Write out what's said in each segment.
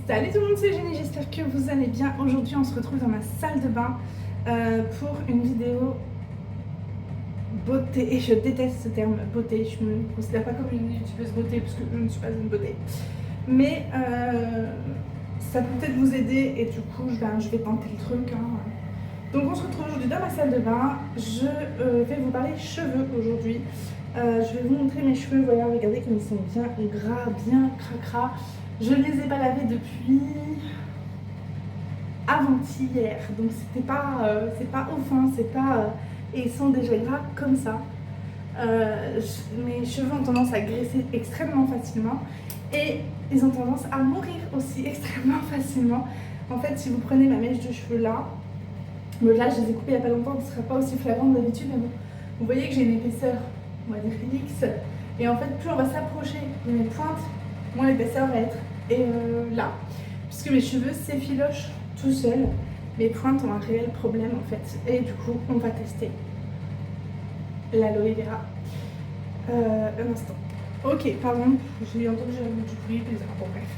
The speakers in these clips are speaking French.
Salut tout le monde, c'est Jenny, j'espère que vous allez bien. Aujourd'hui on se retrouve dans ma salle de bain pour une vidéo beauté. Et je déteste ce terme beauté, je me considère pas comme une youtubeuse beauté parce que je ne suis pas une beauté. Mais ça peut peut-être vous aider et du coup je vais tenter le truc. Donc on se retrouve aujourd'hui dans ma salle de bain. Je vais vous parler cheveux aujourd'hui. Je vais vous montrer mes cheveux, voilà, regardez comme ils sont bien gras, bien cracra. Je ne les ai pas lavés depuis avant-hier, donc c'est pas ouf, hein, et ils sont déjà gras comme ça. Mes cheveux ont tendance à graisser extrêmement facilement et ils ont tendance à mourir aussi extrêmement facilement. En fait, si vous prenez ma mèche de cheveux là, je les ai coupés il n'y a pas longtemps, ce ne sera pas aussi flagrant que d'habitude, mais bon, vous voyez que j'ai une épaisseur, on va dire X, et en fait, plus on va s'approcher de mes pointes, moins l'épaisseur va être. Et là, puisque mes cheveux s'effilochent tout seuls, mes pointes ont un réel problème en fait. Et du coup, on va tester l'aloe vera. Un instant. Ok, pardon, j'ai entendu du bruit bizarre. Bon, bref.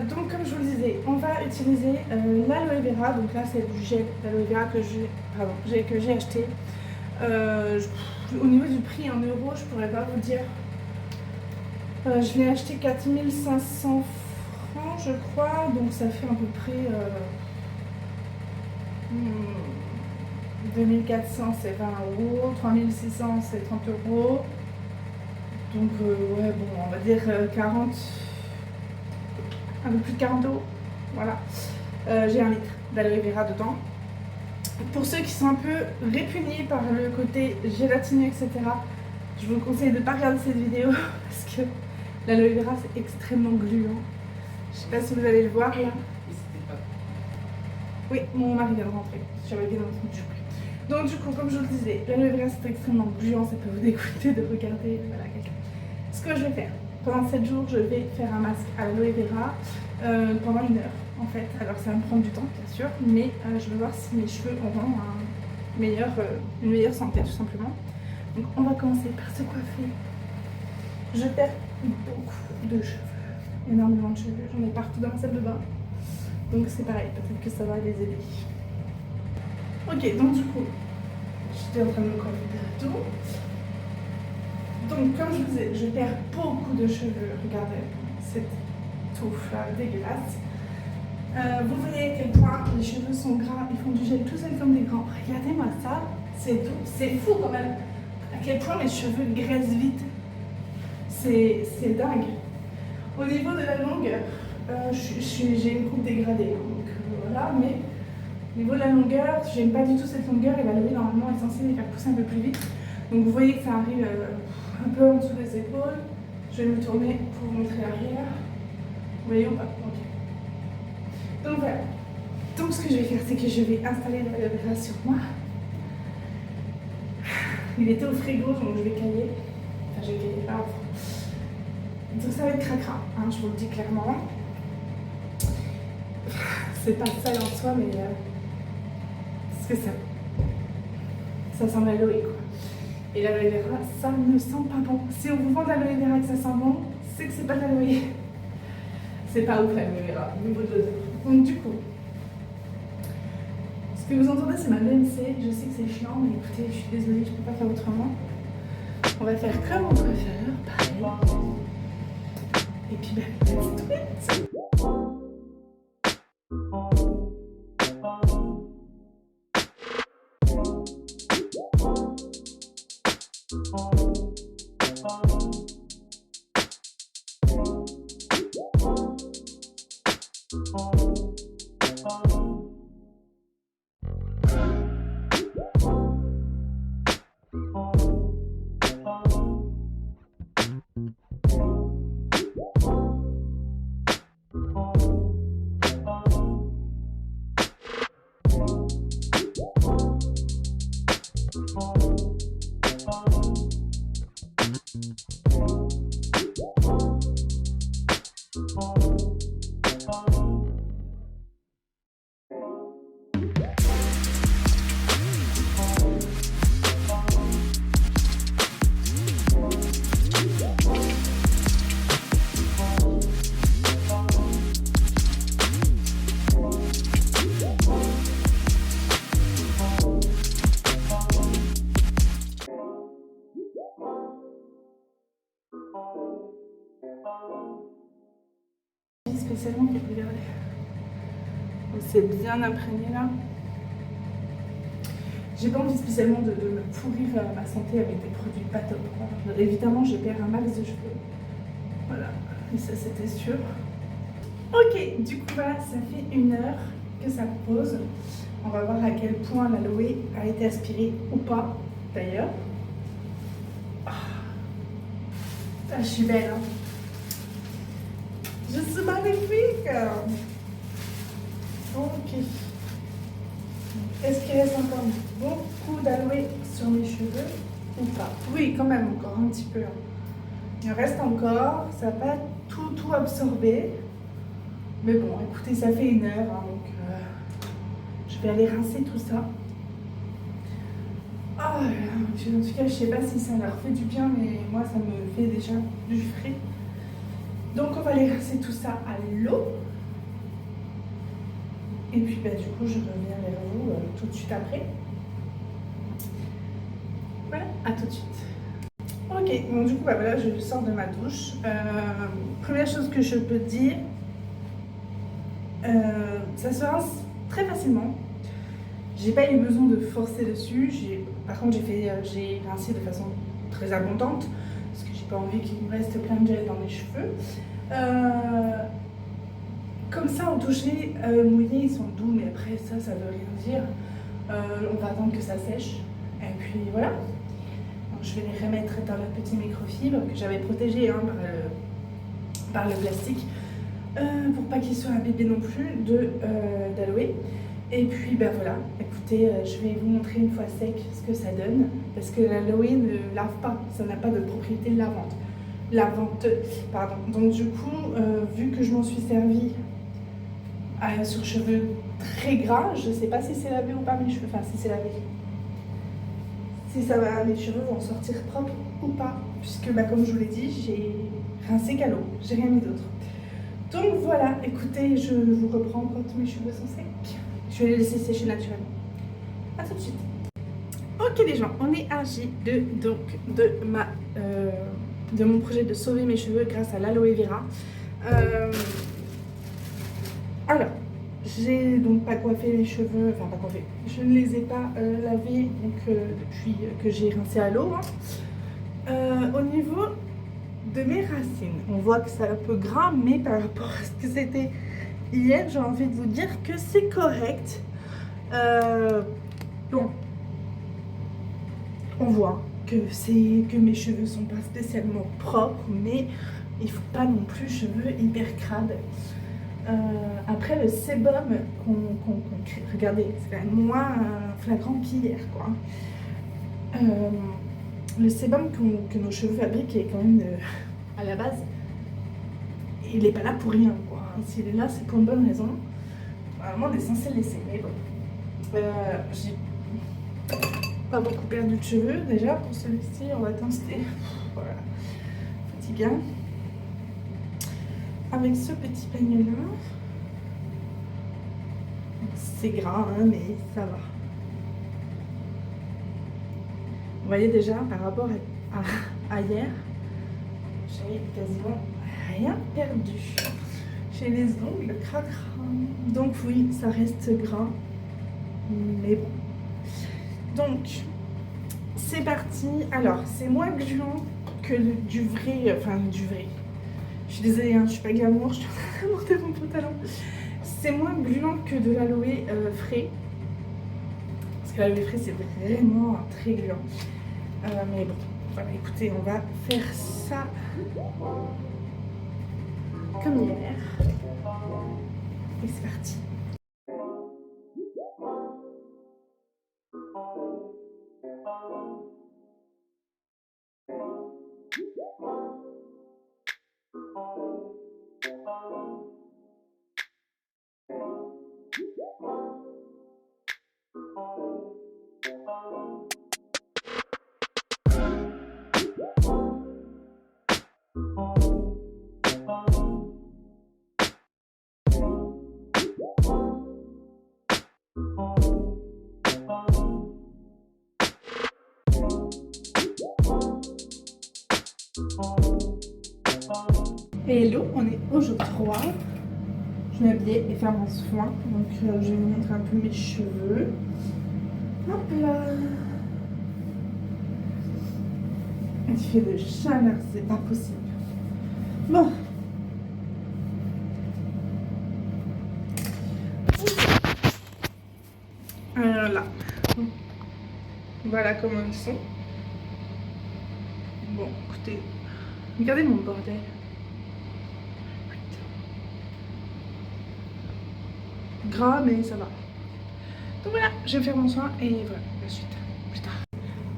Donc, comme je vous le disais, on va utiliser l'aloe vera. Donc là, c'est du gel d'aloe vera que j'ai acheté. Au niveau du prix en euros, je pourrais pas vous dire. Je l'ai acheté 4500 francs, je crois, donc ça fait à peu près 2400, c'est 20 euros, 3600, c'est 30 euros. Donc, ouais, bon, on va dire 40, un peu plus de 40 euros. Voilà. J'ai 1 litre d'aloe vera dedans. Pour ceux qui sont un peu répugnés par le côté gélatineux, etc., je vous conseille de ne pas regarder cette vidéo parce que l'aloe vera c'est extrêmement gluant. Je sais pas si vous allez le voir là. Oui, mon mari vient de rentrer. J'avais bien entendu. Donc du coup, comme je vous le disais, l'aloe vera c'est extrêmement gluant, ça peut vous dégoûter de regarder voilà, quelqu'un. Ce que je vais faire, pendant 7 jours, je vais faire un masque à l'aloe vera pendant 1 heure en fait. Alors ça va me prendre du temps bien sûr, mais je vais voir si mes cheveux auront une meilleure santé tout simplement. Donc on va commencer par se coiffer. Je perds beaucoup de cheveux, énormément de cheveux, j'en ai partout dans la salle de bain. Donc c'est pareil, peut-être que ça va les aider. Ok, donc du coup, j'étais en train de me coiffer de tout. Donc comme je vous disais, je perds beaucoup de cheveux, regardez, cette touffe là, dégueulasse. Vous voyez à quel point les cheveux sont gras, ils font du gel tout seuls comme des grands. Regardez-moi ça, c'est fou quand même. À quel point mes cheveux graissent vite. C'est dingue. Au niveau de la longueur, j'ai une coupe dégradée, hein, donc voilà, mais au niveau de la longueur, j'aime pas du tout cette longueur et l'aloe normalement est censée les faire pousser un peu plus vite. Donc vous voyez que ça arrive un peu en dessous des épaules. Je vais me tourner pour vous montrer l'arrière. Vous voyez ou pas? Ok. Donc voilà. Donc ce que je vais faire, c'est que je vais installer l'aloe vera sur moi. Il était au frigo, donc je vais cailler. Enfin, je vais cailler, pas au fond. Donc ça va être cracra, hein, je vous le dis clairement. C'est pas sale en soi, mais parce que ça sent l'aloe quoi. Et l'aloe vera, ça ne sent pas bon. Si on vous vend de l'aloe vera et que ça sent bon, c'est que c'est pas de l'aloe. C'est pas ouf l'aloe vera, au niveau de l'odeur. Donc du coup, ce que vous entendez c'est ma BMC, je sais que c'est chiant, mais écoutez, je suis désolée, je peux pas faire autrement. On va faire comme mon coiffeur, pareil. Et puis let's do it. spécialement, regardez. C'est bien imprégné là. J'ai pas envie spécialement de me pourrir ma santé avec des produits pas top, quoi. Évidemment, je perds un max de cheveux. Voilà, et ça c'était sûr. Ok, du coup voilà, ça fait 1 heure que ça repose. On va voir à quel point l'aloe a été aspiré ou pas, d'ailleurs. Ah, je suis belle, hein. Je suis magnifique. Ok. Est-ce qu'il reste encore beaucoup d'aloe sur mes cheveux ou pas? Oui, quand même, encore un petit peu. Il reste encore, ça n'a pas tout absorbé. Mais bon, écoutez, ça fait 1 heure, hein, donc je vais aller rincer tout ça. Oh, en tout cas, je ne sais pas si ça leur fait du bien, mais moi, ça me fait déjà du frais. Donc, on va aller rincer tout ça à l'eau. Et puis, bah, du coup, je reviens vers vous tout de suite après. Voilà, à tout de suite. Ok, donc du coup, bah, voilà, je sors de ma douche. Première chose que je peux dire, ça se rince très facilement. J'ai pas eu besoin de forcer dessus. Par contre, j'ai rincé de façon très abondante parce que j'ai pas envie qu'il me reste plein de gel dans mes cheveux. Comme ça, au toucher, mouillés, ils sont doux, mais après ça veut rien dire. On va attendre que ça sèche. Et puis voilà. Donc, je vais les remettre dans le petit microfibre que j'avais protégé hein, par le plastique pour pas qu'il soit imbibé non plus d'aloe. Et puis ben voilà, écoutez, je vais vous montrer une fois sec ce que ça donne parce que l'aloe ne lave pas, ça n'a pas de propriété lavante, pardon. Donc du coup, vu que je m'en suis servi sur cheveux très gras, je sais pas si c'est lavé ou pas mes cheveux, enfin si c'est lavé. Si ça va, mes cheveux vont sortir propres ou pas, puisque bah, comme je vous l'ai dit, j'ai rincé qu'à l'eau, j'ai rien mis d'autre. Donc voilà, écoutez, je vous reprends quand mes cheveux sont secs. Je vais les laisser sécher naturellement. A tout de suite. Ok les gens, on est à J2 de mon projet de sauver mes cheveux grâce à l'aloe vera. Alors, j'ai donc pas coiffé les cheveux, enfin pas coiffé, je ne les ai pas lavés donc, depuis que j'ai rincé à l'eau. Hein. Au niveau de mes racines, on voit que c'est un peu gras, mais par rapport à ce que c'était hier, j'ai envie de vous dire que c'est correct. Bon, on voit que mes cheveux sont pas spécialement propres, mais il faut pas non plus cheveux hyper crades. Après le sébum regardez, c'est quand même moins flagrant qu'hier quoi. Le sébum que nos cheveux fabriquent est quand même à la base, il n'est pas là pour rien quoi. S'il est là, c'est pour une bonne raison. Normalement, on est censé le laisser, mais bon. J'ai pas beaucoup perdu de cheveux déjà pour celui-ci. On va tester. Voilà, fatigant. Avec ce petit peigne là, c'est gras, hein, mais ça va. Vous voyez déjà par rapport à hier, j'ai quasiment rien perdu. J'ai les ongles cracra. Donc oui, ça reste gras. Mais bon. Donc, c'est parti. Alors, c'est moins gluant que du vrai. Enfin, du vrai. Je suis désolée, hein, je suis pas glamour, je suis en train de monter mon pantalon. C'est moins gluant que de l'aloe frais. Parce que l'aloe frais, c'est vraiment très gluant. Mais bon, voilà, écoutez, on va faire ça comme hier. Et c'est parti. Hello, on est au jour 3. je vais m'habiller et faire mon soin. Donc je vais vous montrer un peu mes cheveux. Hop là. Il fait de chaleur, c'est pas possible. Bon. Là. Voilà comment ils sont. Bon, écoutez, regardez mon bordel. Gras, mais ça va. Donc voilà, je vais faire mon soin et voilà, la suite plus tard.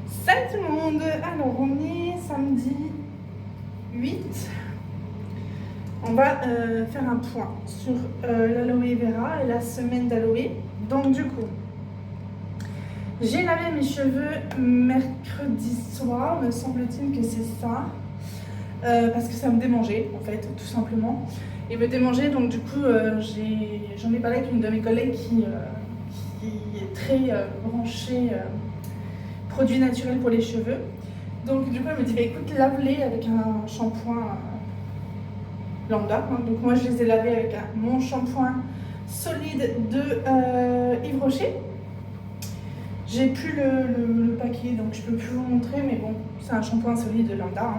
Salut tout le monde. Alors, on est samedi 8. On va faire un point sur l'aloe vera et la semaine d'aloe. Donc du coup, j'ai lavé mes cheveux mercredi soir, me semble-t-il que c'est ça. Parce que ça me démangeait en fait, tout simplement. Il me démangeait, donc du coup, j'en ai parlé avec une de mes collègues qui est très branchée produits naturels pour les cheveux. Donc du coup, elle me dit, bah, écoute, lave-les avec un shampoing lambda. Donc moi, je les ai lavés avec mon shampoing solide de Yves Rocher. J'ai plus le paquet, donc je peux plus vous montrer, mais bon, c'est un shampoing solide de lambda.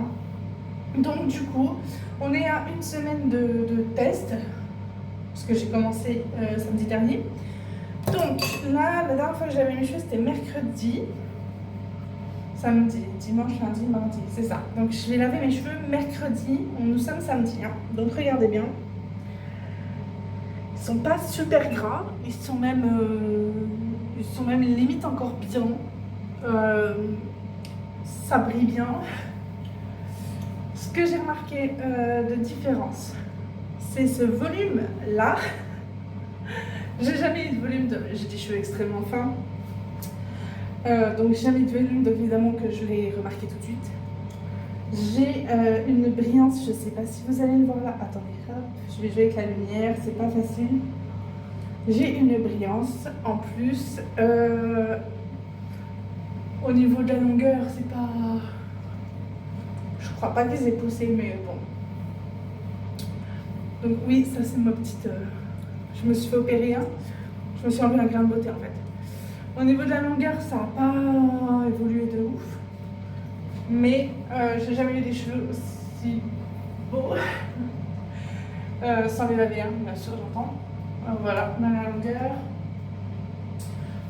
Donc du coup, on est à une semaine de test, parce que j'ai commencé samedi dernier. Donc là, la dernière fois que j'avais mes cheveux, c'était mercredi, samedi, dimanche, lundi, mardi, c'est ça. Donc je vais laver mes cheveux mercredi, nous sommes samedi, donc regardez bien. Ils sont pas super gras, ils sont même limite encore bien. Ça brille bien. Ce que j'ai remarqué de différence, c'est ce volume là. J'ai jamais eu de volume j'ai des cheveux extrêmement fins, donc j'ai jamais eu de volume, donc évidemment que je l'ai remarqué tout de suite. J'ai une brillance, je sais pas si vous allez le voir là. Attendez, hop, je vais jouer avec la lumière, c'est pas facile. J'ai une brillance en plus. Au niveau de la longueur, c'est pas. Je crois pas qu'ils aient poussé, mais bon. Donc oui, ça c'est ma petite. Je me suis fait opérer, je me suis enlevé un grain de beauté en fait. Au niveau de la longueur, ça n'a pas évolué de ouf. Mais j'ai jamais eu des cheveux aussi beaux. Sans les laver, bien sûr, j'entends. Voilà, ma longueur.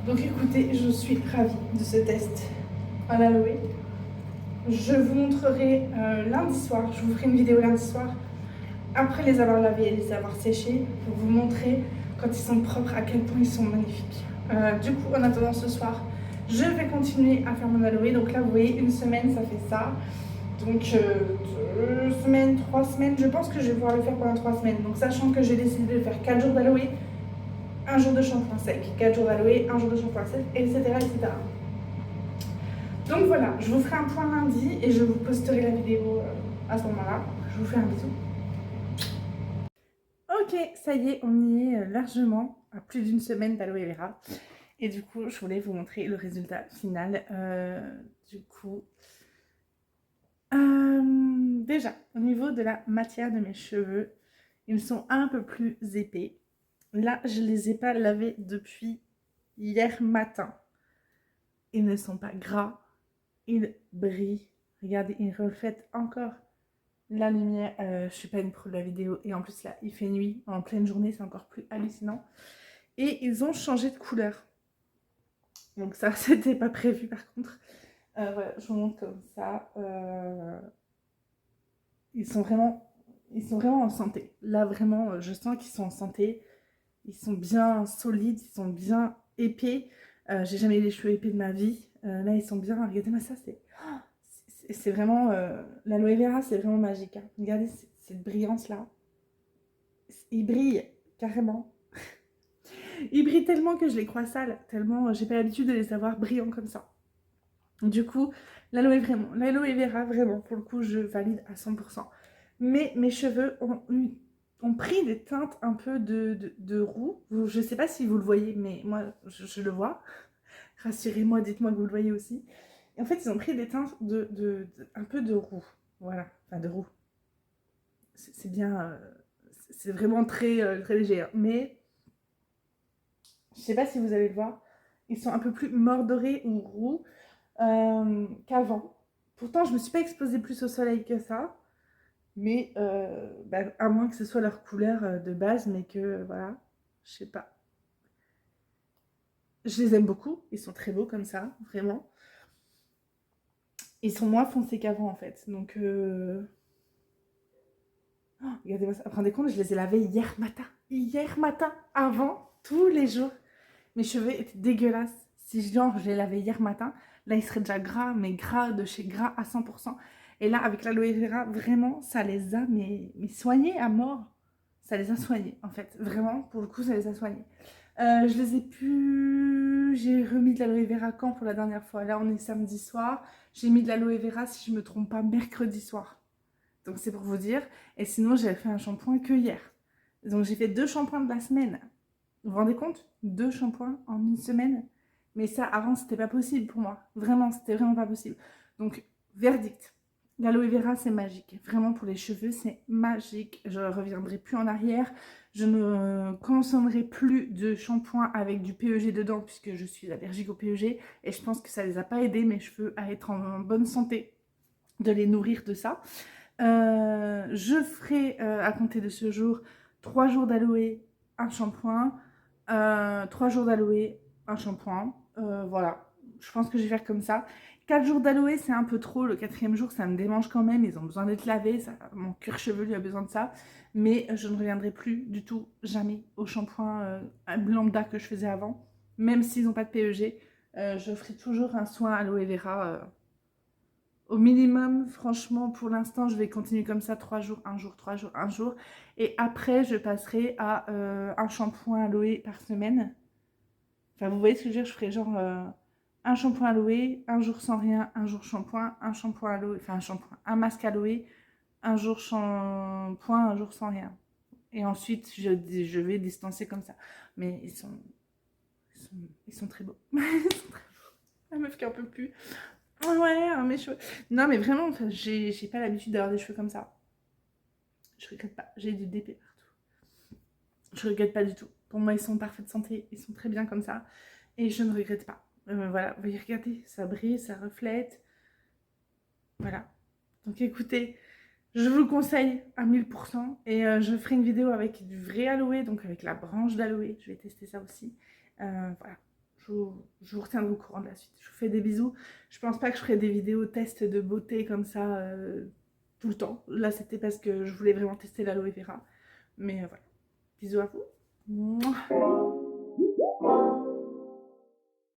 Donc écoutez, je suis ravie de ce test à l'aloe. Je vous montrerai lundi soir, je vous ferai une vidéo lundi soir, après les avoir lavés et les avoir séchés, pour vous montrer quand ils sont propres à quel point ils sont magnifiques. Du coup, en attendant ce soir, je vais continuer à faire mon aloe. Donc là, vous voyez, une semaine, ça fait ça. Donc 2 semaines, 3 semaines, je pense que je vais pouvoir le faire pendant 3 semaines. Donc sachant que j'ai décidé de faire 4 jours d'aloe, 1 jour de shampoing sec, 4 jours d'aloe, 1 jour de shampoing sec, etc., etc. Donc voilà, je vous ferai un point lundi et je vous posterai la vidéo à ce moment-là. Je vous fais un bisou. Ok, ça y est, on y est largement à plus d'une semaine d'aloe vera. Et du coup, je voulais vous montrer le résultat final. Déjà, au niveau de la matière de mes cheveux, ils sont un peu plus épais. Là, je ne les ai pas lavés depuis hier matin. Ils ne sont pas gras. Ils brillent. Regardez, ils reflètent encore la lumière. Je suis pas une pro de la vidéo. Et en plus, là, il fait nuit. En pleine journée, c'est encore plus hallucinant. Et ils ont changé de couleur. Donc ça, c'était pas prévu par contre. Voilà, je vous montre comme ça. Ils sont vraiment en santé. Là, vraiment, je sens qu'ils sont en santé. Ils sont bien solides, ils sont bien épais. J'ai jamais eu les cheveux épais de ma vie. Là, ils sont bien. Regardez-moi ça, c'est vraiment. L'aloe vera, c'est vraiment magique. Regardez cette brillance-là. Ils brillent carrément. Ils brillent tellement que je les crois sales. Tellement j'ai pas l'habitude de les avoir brillants comme ça. Du coup, l'aloe vera, vraiment, pour le coup, je valide à 100%. Mais mes cheveux ont pris des teintes un peu de roux. Je ne sais pas si vous le voyez, mais moi, je le vois. Rassurez-moi, dites-moi que vous le voyez aussi. Et en fait, ils ont pris des teintes un peu de roux. Voilà, enfin de roux. C'est bien... c'est vraiment très léger. Hein. Mais je sais pas si vous allez le voir, ils sont un peu plus mordorés ou roux qu'avant. Pourtant, je me suis pas exposée plus au soleil que ça. Mais à moins que ce soit leur couleur de base, mais que voilà, je sais pas. Je les aime beaucoup, ils sont très beaux comme ça, vraiment. Ils sont moins foncés qu'avant en fait. Donc, oh, regardez-moi ça. Vous vous rendez compte, je les ai lavés hier matin. Hier matin, avant, tous les jours. Mes cheveux étaient dégueulasses. Si genre je les lavais hier matin, là ils seraient déjà gras, mais gras de chez gras à 100%. Et là, avec l'aloe vera, vraiment, ça les a mais soignés à mort. Ça les a soignés, en fait. Vraiment, pour le coup, ça les a soignés. Je les ai pu... J'ai remis de l'aloe vera quand pour la dernière fois? Là, on est samedi soir. J'ai mis de l'aloe vera, si je me trompe pas, mercredi soir. Donc, c'est pour vous dire. Et sinon, j'ai fait un shampoing que hier. Donc, j'ai fait 2 shampoings de la semaine. Vous vous rendez compte? 2 shampoings en une semaine? Mais ça, avant, c'était pas possible pour moi. Vraiment, c'était vraiment pas possible. Donc, verdict. L'aloe vera, c'est magique. Vraiment, pour les cheveux, c'est magique. Je ne reviendrai plus en arrière. Je ne consommerai plus de shampoing avec du PEG dedans, puisque je suis allergique au PEG. Et je pense que ça ne les a pas aidés, mes cheveux, à être en bonne santé, de les nourrir de ça. Je ferai, à compter de ce jour, 3 jours d'aloe, un shampoing. 3 jours d'aloe, un shampoing. Voilà, je pense que je vais faire comme ça. 4 jours d'aloe, c'est un peu trop. Le 4e jour, ça me démange quand même. Ils ont besoin d'être lavés. Ça, mon cuir chevelu a besoin de ça. Mais je ne reviendrai plus du tout, jamais, au shampoing lambda que je faisais avant. Même s'ils n'ont pas de PEG, je ferai toujours un soin aloe vera. Au minimum, franchement, pour l'instant, je vais continuer comme ça 3 jours, 1 jour, 3 jours, 1 jour. Et après, je passerai à un shampoing aloe par semaine. Enfin, vous voyez ce que je veux dire? Je ferai genre un shampoing aloe, un jour sans rien, un jour shampoing, un shampoing aloe, enfin un shampoing, un masque aloe, un jour shampoing, un jour sans rien. Et ensuite, je vais distancer comme ça. Mais ils sont très beaux. Ils sont très beaux. La meuf qui en peut plus. Ouais, mes cheveux. Non, mais vraiment, enfin, j'ai pas l'habitude d'avoir des cheveux comme ça. Je regrette pas. J'ai du DP partout. Je regrette pas du tout. Pour moi, ils sont en parfaite santé. Ils sont très bien comme ça. Et je ne regrette pas. Voilà, vous voyez, regardez, ça brille, ça reflète. Voilà. Donc écoutez, je vous le conseille à 1000%. Et je ferai une vidéo avec du vrai aloe, donc avec la branche d'aloe. Je vais tester ça aussi. Voilà. Je vous retiendrai au courant de la suite. Je vous fais des bisous. Je pense pas que je ferai des vidéos tests de beauté comme ça tout le temps. Là, c'était parce que je voulais vraiment tester l'aloe vera. Mais voilà. Bisous à vous. Mouah.